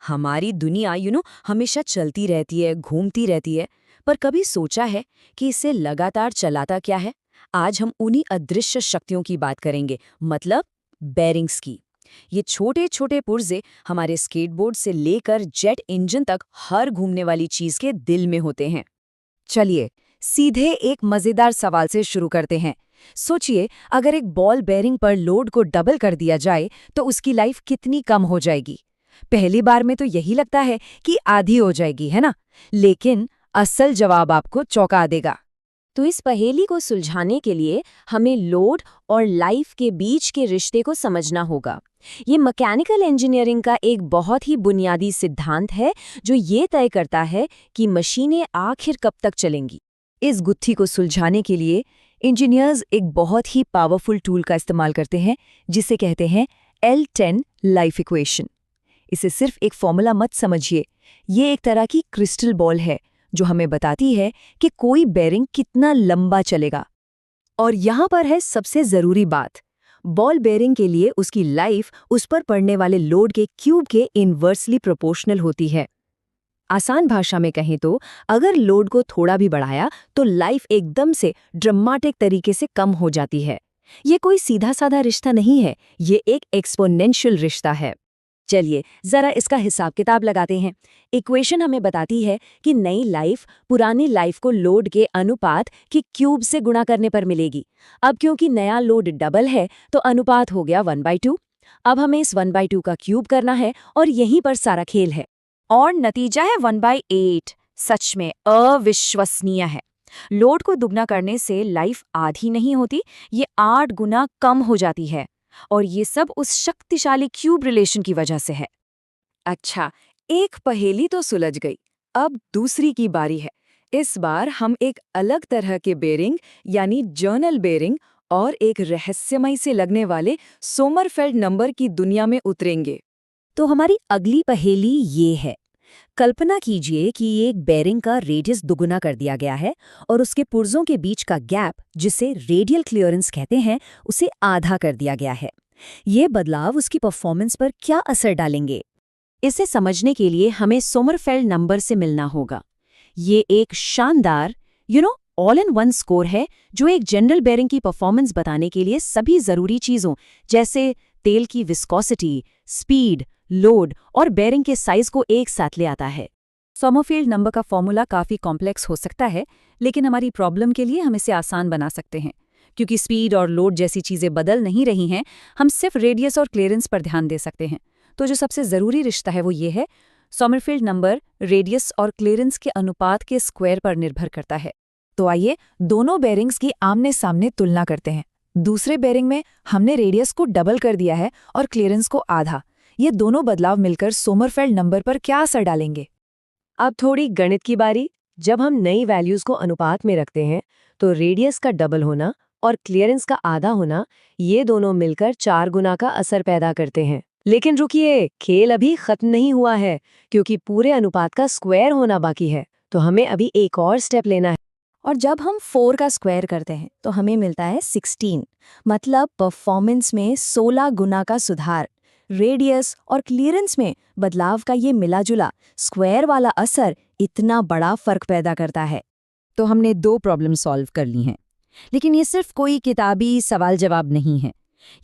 हमारी दुनिया हमेशा चलती रहती है, घूमती रहती है, पर कभी सोचा है कि इसे लगातार चलाता क्या है? आज हम उन्हीं अदृश्य शक्तियों की बात करेंगे, मतलब बेरिंग्स की। ये छोटे छोटे पुर्जे हमारे स्केटबोर्ड से लेकर जेट इंजन तक हर घूमने वाली चीज के दिल में होते हैं। चलिए सीधे एक मजेदार सवाल से शुरू करते हैं। सोचिए, अगर एक बॉल बेरिंग पर लोड को डबल कर दिया जाए तो उसकी लाइफ कितनी कम हो जाएगी। पहली बार में तो यही लगता है कि आधी हो जाएगी, है ना? लेकिन असल जवाब आपको चौंका देगा। तो इस पहेली को सुलझाने के लिए हमें लोड और लाइफ के बीच के रिश्ते को समझना होगा। ये मैकेनिकल इंजीनियरिंग का एक बहुत ही बुनियादी सिद्धांत है जो ये तय करता है कि मशीनें आखिर कब तक चलेंगी। इस गुत्थी को सुलझाने के लिए इंजीनियर्स एक बहुत ही पावरफुल टूल का इस्तेमाल करते हैं जिसे कहते हैं L10 लाइफ इक्वेशन। इसे सिर्फ एक फॉर्मूला मत समझिए, ये एक तरह की क्रिस्टल बॉल है जो हमें बताती है कि कोई बेरिंग कितना लंबा चलेगा। और यहाँ पर है सबसे ज़रूरी बात, बॉल बेरिंग के लिए उसकी लाइफ उस पर पड़ने वाले लोड के क्यूब के इन्वर्सली प्रोपोर्शनल होती है। आसान भाषा में कहें तो अगर लोड को थोड़ा भी बढ़ाया तो लाइफ एकदम से ड्रामेटिक तरीके से कम हो जाती है। ये कोई सीधा साधा रिश्ता नहीं है, ये एक एक्सपोनेंशियल रिश्ता है। चलिए जरा इसका हिसाब किताब लगाते हैं। इक्वेशन हमें बताती है कि नई लाइफ पुरानी लाइफ को लोड के अनुपात के क्यूब से गुणा करने पर मिलेगी। अब क्योंकि नया लोड डबल है तो अनुपात हो गया 1/2। अब हमें इस 1/2 का क्यूब करना है और यहीं पर सारा खेल है। और नतीजा है 1/8। सच में अविश्वसनीय है। लोड को दुगना करने से लाइफ आधी नहीं होती, ये 8 गुना कम हो जाती है। और ये सब उस शक्तिशाली क्यूब रिलेशन की वजह से है। अच्छा, एक पहेली तो सुलझ गई। अब दूसरी की बारी है। इस बार हम एक अलग तरह के बेरिंग यानी जर्नल बेरिंग और एक रहस्यमय से लगने वाले सोमरफेल्ड नंबर की दुनिया में उतरेंगे। तो हमारी अगली पहेली ये है। कल्पना कीजिए कि एक बेरिंग का रेडियस दुगुना कर दिया गया है और उसके पुर्जों के बीच का गैप, जिसे रेडियल क्लियरेंस कहते हैं, उसे आधा कर दिया गया है। ये बदलाव उसकी परफॉर्मेंस पर क्या असर डालेंगे? इसे समझने के लिए हमें सोमरफेल्ड नंबर से मिलना होगा। ये एक शानदार ऑल इन वन स्कोर है जो एक जनरल बेरिंग की परफॉर्मेंस बताने के लिए सभी जरूरी चीजों जैसे तेल की विस्कोसिटी, स्पीड, लोड और बेरिंग के साइज को एक साथ ले आता है। सोमरफेल्ड नंबर का फॉर्मूला काफी कॉम्प्लेक्स हो सकता है, लेकिन हमारी प्रॉब्लम के लिए हम इसे आसान बना सकते हैं। क्योंकि स्पीड और लोड जैसी चीजें बदल नहीं रही हैं, हम सिर्फ रेडियस और क्लियरेंस पर ध्यान दे सकते हैं। तो जो सबसे जरूरी रिश्ता है वो ये है, सोमरफेल्ड नंबर रेडियस और क्लियरेंस के अनुपात के स्क्वायर पर निर्भर करता है। तो आइए दोनों बेरिंग्स की आमने सामने तुलना करते हैं। दूसरे बेरिंग में हमने रेडियस को डबल कर दिया है और क्लियरेंस को आधा। ये दोनों बदलाव मिलकर सोमरफेल्ड नंबर पर क्या असर डालेंगे? अब थोड़ी गणित की बारी। जब हम नई वैल्यूज को अनुपात में रखते हैं तो रेडियस का डबल होना और क्लियरेंस का आधा होना, ये दोनों मिलकर 4 गुना का असर पैदा करते हैं। लेकिन रुकिए, खेल अभी खत्म नहीं हुआ है, क्योंकि पूरे अनुपात का स्क्वायर होना बाकी है। तो हमें अभी एक और स्टेप लेना है। और जब हम 4 का स्क्वायर करते हैं तो हमें मिलता है 16। मतलब परफॉर्मेंस में 16 गुना का सुधार। रेडियस और क्लियरेंस में बदलाव का ये मिलाजुला स्क्वायर वाला असर इतना बड़ा फर्क पैदा करता है। तो हमने 2 प्रॉब्लम सॉल्व कर ली हैं। लेकिन ये सिर्फ कोई किताबी सवाल जवाब नहीं है।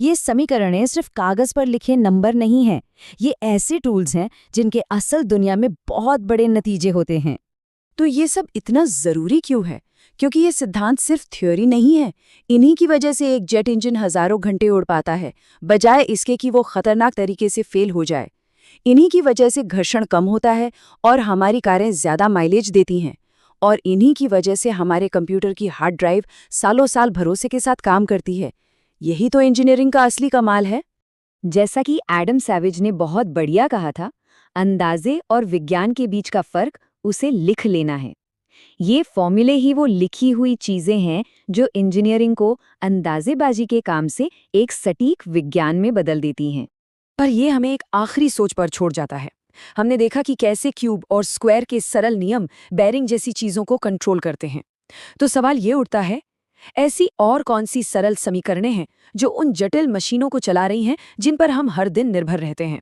ये समीकरणें सिर्फ कागज पर लिखे नंबर नहीं हैं। ये ऐसे टूल्स हैं जिनके असल दुनिया में बहुत बड़े नतीजे होते हैं। तो ये सब इतना जरूरी क्यों है? क्योंकि ये सिद्धांत सिर्फ थ्योरी नहीं है। इन्हीं की वजह से एक जेट इंजन हजारों घंटे उड़ पाता है, बजाय इसके कि वो खतरनाक तरीके से फेल हो जाए। इन्हीं की वजह से घर्षण कम होता है और हमारी कारें ज्यादा माइलेज देती हैं। और इन्हीं की वजह से हमारे कंप्यूटर की हार्ड ड्राइव सालों साल भरोसे के साथ काम करती है। यही तो इंजीनियरिंग का असली कमाल है। जैसा कि एडम सैवेज ने बहुत बढ़िया कहा था, अंदाजे और विज्ञान के बीच का फर्क उसे लिख लेना है। ये फॉर्मूले ही वो लिखी हुई चीजें हैं जो इंजीनियरिंग को अंदाजेबाजी के काम से एक सटीक विज्ञान में बदल देती हैं। पर ये हमें एक आखिरी सोच पर छोड़ जाता है। हमने देखा कि कैसे क्यूब और स्क्वायर के सरल नियम बेरिंग जैसी चीजों को कंट्रोल करते हैं। तो सवाल ये उठता है, ऐसी और कौन सी सरल समीकरणें हैं जो उन जटिल मशीनों को चला रही हैं जिन पर हम हर दिन निर्भर रहते हैं?